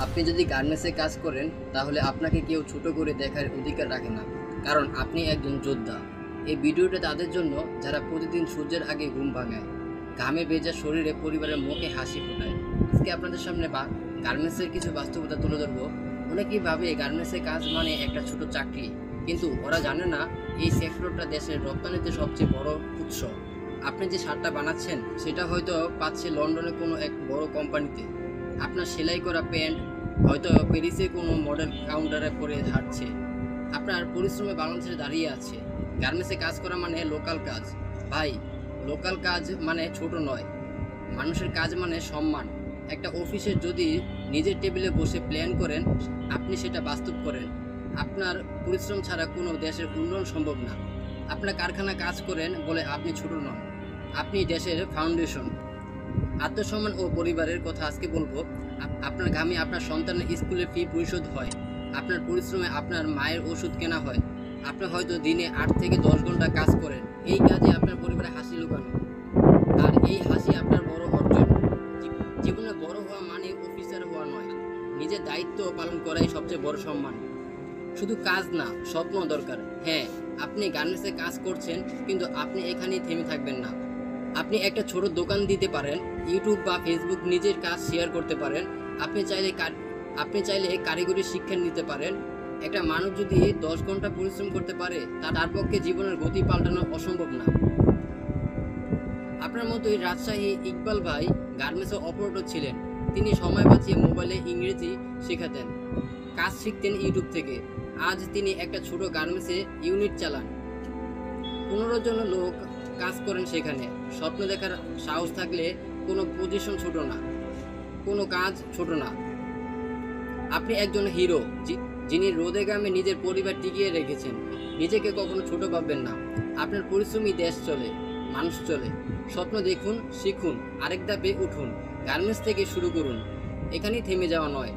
আপনি যদি গার্মেন্টসে কাজ করেন তাহলে আপনাকে কেউ ছোট করে দেখার অধিকার রাখে না, কারণ আপনি একজন যোদ্ধা। এই ভিডিওটা তাদের জন্য যারা প্রতিদিন সূর্যের আগে ঘুম ভাঙায়, ঘামে ভেজা শরীরে পরিবারের মুখে হাসি ফোটায়। আজকে আপনাদের সামনে গার্মেন্টসের কিছু বাস্তবতা তুলে ধরবো। অনেকেই ভাবে গার্মেন্টসের কাজ মানে একটা ছোট চাকরি, কিন্তু ওরা জানে না এই সেক্টরটা দেশের রপ্তানিতে সবচেয়ে বড় উৎস। আপনি যে শার্টটা বানাচ্ছেন সেটা হয়তো পাচ্ছে লন্ডনের কোনো এক বড় কোম্পানিতে, আপনার সেলাই করা প্যান্ট হয়তো প্যারিসে কোনো মডেল কাউন্টারে পরে হাঁটছে। আপনার পরিশ্রমে বাংলাদেশে দাঁড়িয়ে আছে। গার্মেন্টসে কাজ করা মানে লোকাল কাজ ভাই, লোকাল কাজ মানে ছোট নয়। মানুষের কাজ মানে সম্মান। একটা অফিসে যদি নিজের টেবিলে বসে প্ল্যান করেন, আপনি সেটা বাস্তব করেন, আপনার পরিশ্রম ছাড়া কোনো দেশের উন্নয়ন সম্ভব না। আপনার কারখানা কাজ করেন বলে আপনি ছোট নন, আপনি দেশের ফাউন্ডেশন। আত্মসম্মান ও পরিবারের কথা আজকে বলবো। আপনার ঘামে আপনার সন্তানের স্কুলের ফি পরিশোধ হয়, আপনার পরিশ্রমে আপনার মায়ের ওষুধ কেনা হয়। আপনি হয়তো দিনে 8 থেকে 10 ঘন্টা কাজ করেন, এই কাজে আপনার পরিবারে হাসি লুকানো, আর এই হাসি আপনার বড় অর্জন। জীবনে বড় হওয়া মানে অফিসার হওয়া নয়, নিজের দায়িত্ব পালন করাই সবচেয়ে বড় সম্মান। শুধু কাজ না, স্বপ্ন দরকার। হ্যাঁ, আপনি গার্মেন্টসে কাজ করছেন, কিন্তু আপনি এখানেই থেমে থাকবেন না। আপনি একটা ছোট দোকান দিতে পারেন, ইউটিউব বা ফেসবুক নিজের কাজ শেয়ার করতে পারেন। আপনি চাইলে কারিগরি শিক্ষা নিতে পারেন। একটা মানুষ যদি 10 ঘন্টা পরিশ্রম করতে পারে, তার পক্ষে জীবনের গতি পাল্টানো অসম্ভব না। আপনার মতোই রাজশাহী ইকবাল ভাই গার্মেন্টসে অপারেটর ছিলেন। তিনি সময় বাঁচিয়ে মোবাইলে ইংরেজি শেখাতেন, কাজ শিখতেন ইউটিউব থেকে। আজ তিনি একটা ছোট গার্মেন্টসে ইউনিট চালান, 15 জন লোক কাজ করেন সেখানে। স্বপ্ন দেখার সাহস থাকলে কোনো পজিশন ছোট না, কোনো কাজ ছোট না। আপনি একজন হিরো, যিনি রোদে গ্রামে নিজের পরিবার টিকিয়ে রেখেছেন। নিজেকে কখনো ছোট ভাববেন না। আপনার পরিশ্রমী দেশ চলে, মানুষ চলে। স্বপ্ন দেখুন, শিখুন, আরেক ধাপে উঠুন। গার্মেন্টস থেকে শুরু করুন, এখানেই থেমে যাওয়া নয়।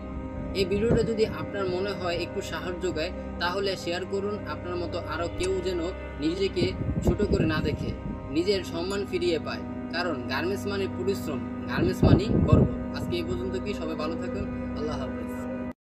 এই ভিডিওটা যদি আপনার মনে হয় একটু সাহস যোগায়, তাহলে শেয়ার করুন। আপনার মতো আরও কেউ যেন নিজেকে ছোট করে না দেখে, নিজের সম্মান ফিরিয়ে পায়। কারণ গার্মেন্টস মানে পরিশ্রম, গার্মেন্টস মানে গর্ব। আজকে এই পর্যন্ত কি, সবাই ভালো থাকুন। আল্লাহ হাফেজ।